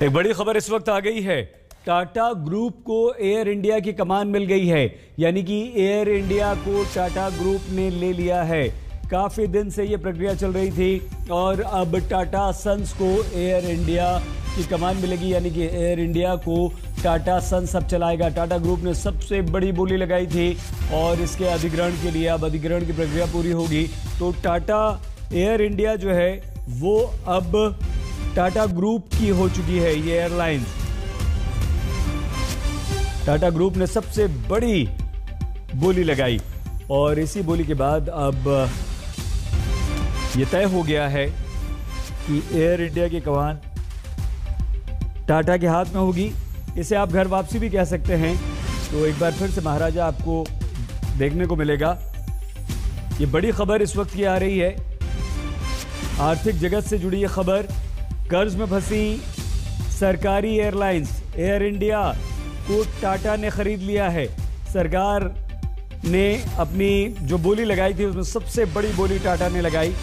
एक बड़ी खबर इस वक्त आ गई है। टाटा ग्रुप को एयर इंडिया की कमान मिल गई है, यानी कि एयर इंडिया को टाटा ग्रुप ने ले लिया है। काफी दिन से ये प्रक्रिया चल रही थी और अब टाटा सन्स को एयर इंडिया की कमान मिलेगी, यानी कि एयर इंडिया को टाटा सन्स अब चलाएगा। टाटा ग्रुप ने सबसे बड़ी बोली लगाई थी और इसके अधिग्रहण के लिए अब अधिग्रहण की प्रक्रिया पूरी होगी। तो टाटा एयर इंडिया जो है वो अब टाटा ग्रुप की हो चुकी है। ये एयरलाइंस टाटा ग्रुप ने सबसे बड़ी बोली लगाई और इसी बोली के बाद अब यह तय हो गया है कि एयर इंडिया की कमान टाटा के हाथ में होगी। इसे आप घर वापसी भी कह सकते हैं। तो एक बार फिर से महाराजा आपको देखने को मिलेगा। ये बड़ी खबर इस वक्त की आ रही है, आर्थिक जगत से जुड़ी ये खबर। कर्ज में फंसी सरकारी एयरलाइंस एयर इंडिया को टाटा ने खरीद लिया है। सरकार ने अपनी जो बोली लगाई थी उसमें सबसे बड़ी बोली टाटा ने लगाई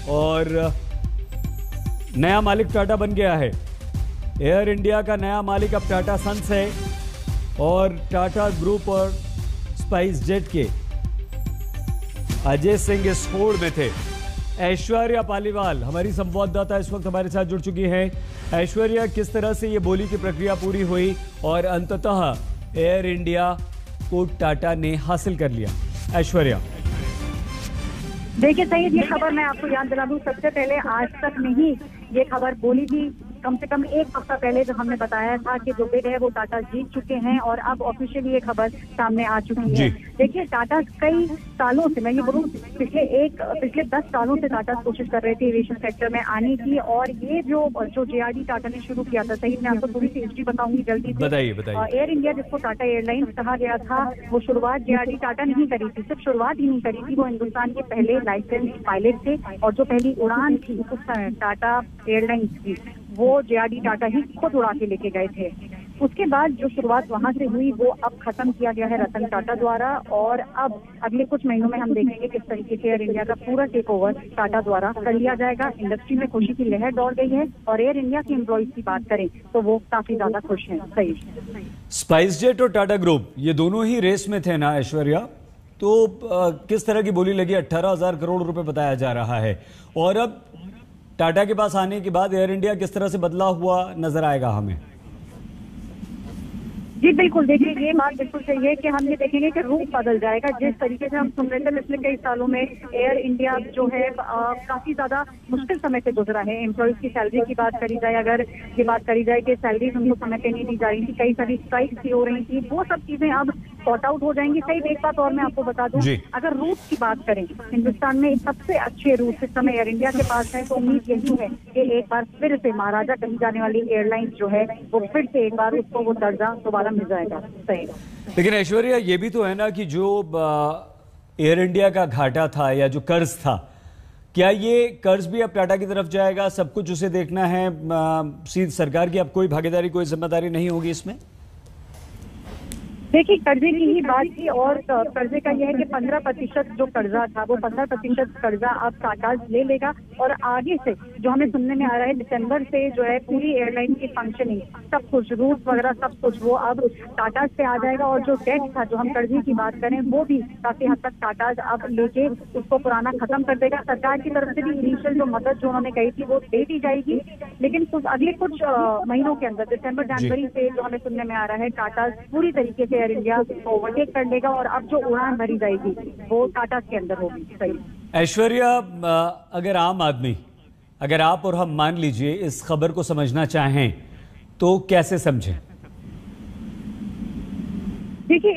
और नया मालिक टाटा बन गया है। एयर इंडिया का नया मालिक अब टाटा सन्स है और टाटा ग्रुप और स्पाइस जेट के अजय सिंह इस होड़ में थे। ऐश्वर्या पालीवाल हमारी संवाददाता इस वक्त हमारे साथ जुड़ चुकी हैं। ऐश्वर्या, किस तरह से ये बोली की प्रक्रिया पूरी हुई और अंततः एयर इंडिया को टाटा ने हासिल कर लिया? ऐश्वर्या, देखिए सईद, ये खबर मैं आपको याद दिला दूं, सबसे पहले आज तक नहीं ये खबर बोली थी। कम से कम एक हफ्ता पहले जो हमने बताया था कि जो बिड है वो टाटा जीत चुके हैं और अब ऑफिशियली ये खबर सामने आ चुकी है। देखिए, टाटा कई सालों से, मैं ये बोलूँ पिछले 10 सालों से टाटा कोशिश कर रहे थे एविएशन सेक्टर में आने की। और ये जो जेआरडी टाटा ने शुरू किया था, सही मैं आपको थोड़ी सी हिस्ट्री बताऊंगी जल्दी से। बताइए। एयर इंडिया जिसको टाटा एयरलाइंस कहा गया था, वो शुरुआत जेआरडी टाटा नहीं करी थी। सिर्फ शुरुआत ही नहीं करी थी, वो हिंदुस्तान के पहले लाइसेंस पायलट थे और जो पहली उड़ान थी उस समय टाटा एयरलाइंस की, वो जेआरडी टाटा ही खुद उड़ा के लेके गए थे। उसके बाद जो शुरुआत वहां से हुई वो अब खत्म किया गया है रतन टाटा द्वारा। और अब अगले कुछ महीनों में हम देखेंगे किस तरीके से एयर इंडिया का पूरा टेक ओवर टाटा द्वारा कर लिया जाएगा। इंडस्ट्री में खुशी की लहर दौड़ गई है और एयर इंडिया के एम्प्लॉइज की बात करें तो वो काफी ज्यादा खुश हैं। सही, स्पाइस जेट और टाटा ग्रुप ये दोनों ही रेस में थे ना ऐश्वर्या? तो किस तरह की बोली लगी? 18,000 करोड़ रुपए बताया जा रहा है और अब टाटा के पास आने के बाद एयर इंडिया किस तरह से बदला हुआ नजर आएगा हमें? जी बिल्कुल, देखिए ये बात बिल्कुल सही है कि हम ये देखेंगे कि रूप बदल जाएगा। जिस तरीके से हम सुन रहे थे पिछले कई सालों में एयर इंडिया जो है काफी ज्यादा मुश्किल समय से गुजरा है। एम्प्लॉइज की सैलरी की बात करी जाए, अगर ये बात करी जाए कि सैलरी उनको समय पे नहीं दी जा रही थी, कई सारी स्ट्राइक्स भी हो रही थी, वो सब चीजें अब सॉर्ट आउट हो जाएंगी। सही, एक बात और मैं आपको बता दूं, अगर रूट की बात करें, हिंदुस्तान में सबसे अच्छे रूट इस समय एयर इंडिया के पास है। तो उम्मीद यही है कि एक बार फिर से महाराजा कही जाने वाली एयरलाइंस जो है वो फिर से एक बार उसको वो दर्जा दोबारा मिल जाएगा। सही, लेकिन ऐश्वर्या ये भी तो है ना कि जो एयर इंडिया का घाटा था या जो कर्ज था, क्या ये कर्ज भी अब टाटा की तरफ जाएगा? सब कुछ उसे देखना है, सीधी सरकार की अब कोई भागीदारी, कोई जिम्मेदारी नहीं होगी इसमें? देखिए, कर्जे की ही बात थी और कर्जे का यह है कि 15% जो कर्जा था वो 15% कर्जा अब टाटा ले लेगा। और आगे से जो हमें सुनने में आ रहा है, दिसंबर से जो है पूरी एयरलाइन की फंक्शनिंग, सब कुछ रूट वगैरह सब कुछ वो अब टाटा से आ जाएगा। और जो डेट था, जो हम कर्जे की बात करें, वो भी काफी हद तक टाटा अब लेके उसको पुराना खत्म कर देगा। सरकार की तरफ से भी इनिशियल जो मदद जो उन्होंने कही थी वो दे दी जाएगी, लेकिन अगले कुछ महीनों के अंदर, दिसंबर जनवरी से जो हमें सुनने में आ रहा है, टाटा पूरी तरीके से एयर इंडिया को ओवरटेक कर लेगा और अब जो उड़ान भरी जाएगी वो टाटा के अंदर होगी। सही ऐश्वर्या, अगर आम आदमी, अगर आप और हम मान लीजिए इस खबर को समझना चाहें तो कैसे समझें? देखिए,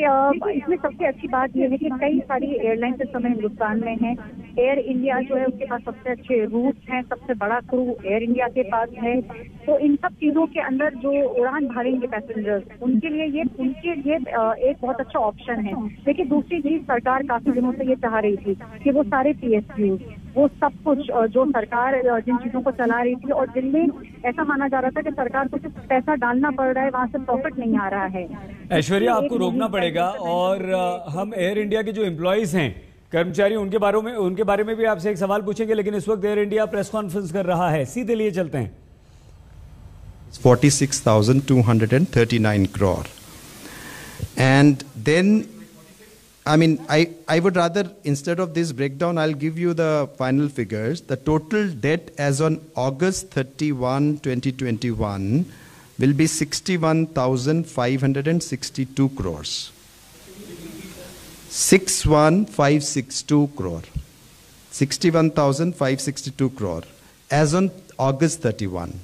इसमें सबसे अच्छी बात यह है कि कई सारी एयरलाइंस इस समय हिंदुस्तान में हैं। एयर इंडिया जो है उसके पास सबसे अच्छे रूट्स हैं, सबसे बड़ा क्रू एयर इंडिया के पास है। तो इन सब चीजों के अंदर जो उड़ान भरेंगे पैसेंजर्स, उनके लिए ये एक बहुत अच्छा ऑप्शन है। देखिए, दूसरी चीज, सरकार काफी दिनों से ये चाह रही थी कि वो सारे PSU, वो सब कुछ जो सरकार जिन चीजों को चला रही थी और जिनमें ऐसा माना जा रहा था कि सरकार को सिर्फ पैसा डालना पड़ रहा है, वहां से प्रॉफिट नहीं आ रहा है। ऐश्वर्या, आपको रोकना पड़ेगा और हम एयर इंडिया के जो एम्प्लॉइज हैं, कर्मचारी, उनके बारे में भी आपसे एक सवाल पूछेंगे, लेकिन इस वक्त एयर इंडिया प्रेस कॉन्फ्रेंस कर रहा है, सीधे लिए चलते हैं। 46,239 crore. And then, I mean, I would rather, instead of this breakdown, I'll give you the final figures. The total debt as on August 31, 2021 will be 61,562 crores. 61,562 crore. 61,562 crore as on August 31.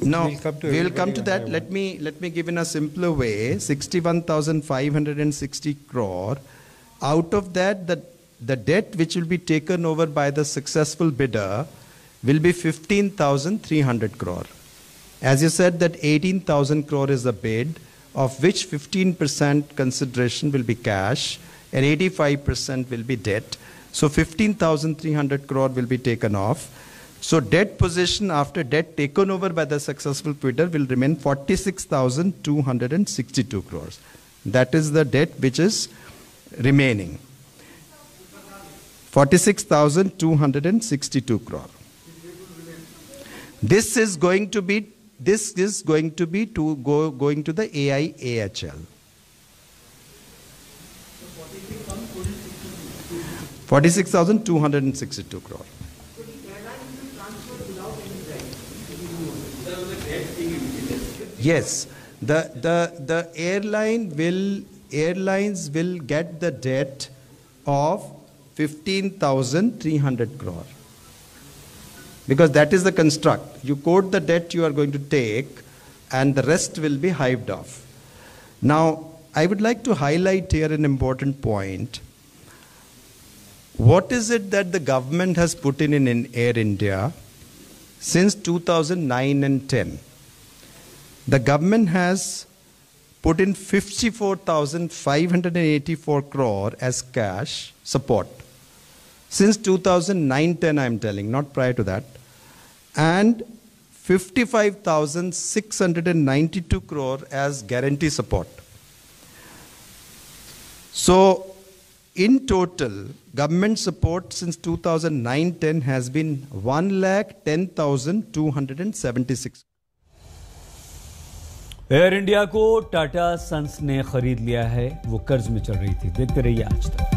No, we'll come to that. Let me give in a simpler way. 61,560 crore. Out of that, the debt which will be taken over by the successful bidder will be 15,300 crore. As you said, that 18,000 crore is the bid, of which 15% consideration will be cash and 85% will be debt. So 15,300 crore will be taken off. So debt position after debt taken over by the successful bidder will remain 46,262 crores. That is the debt which is remaining. 46,262 crore. This is going to be going to the AIAHL. 46,262 crore. Yes, the airlines will get the debt of 15,300 crore. Because that is the construct. You quote the debt you are going to take and the rest will be hived off. Now, I would like to highlight here an important point. What is it that the government has put in Air India since 2009 and 10? The government has put in 54,584 crore as cash support. Since 2009-10, I am telling, not prior to that. And 55,692 crore as guarantee support. So, in total, government support since 2009-10 has been 1,10,276. Air India को Tata sons ने खरीद लिया है, वो कर्ज में चल रही थी। देखते रहिए आज तक।